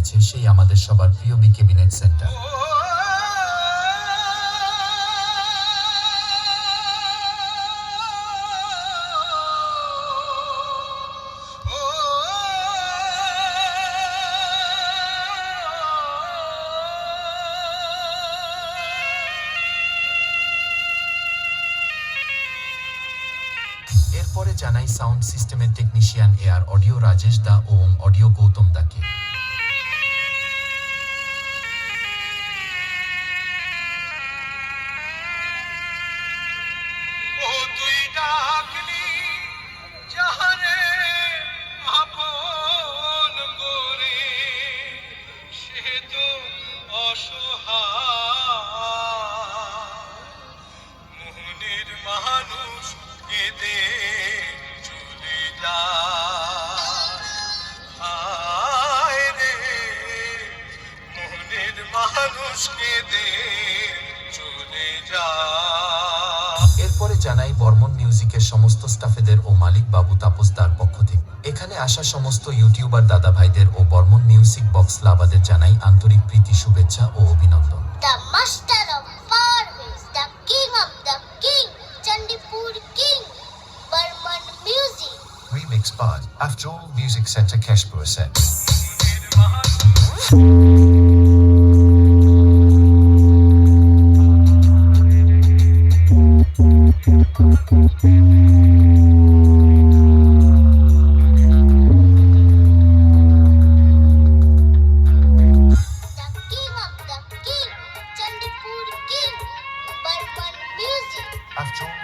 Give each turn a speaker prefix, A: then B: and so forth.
A: রয়েছে সেই আমাদের সবার প্রিয় বি ক্যাবিনেট সেন্টার। এরপরে জানাই সাউন্ড সিস্টেমের টেকনিশিয়ান এআর অডিও রাজেশ দা ও অডিও গৌতম দাকে।
B: মানুষ কেঁদে চলে যায় রে, মনের মানুষ কেঁদে চলে যায়।
A: এরপরে জানাই বর্মন মিউজিকের সমস্ত স্টাফেদের ও মালিক বাবু তাপসদার পক্ষ থেকে এখানে আসা সমস্ত ইউটিউবার দাদা ভাইদের ও বর্মন মিউজিক বক্স লাভাদের জানাই আন্তরিক প্রীতি, শুভেচ্ছা ও অভিনন্দন।
C: The master of Parvis, the king of the king, Chandipur king, Burman music.
D: Remix by After All Music Center Keshpur set.
C: The king of the king, Chandipur king, Burman music.
D: After All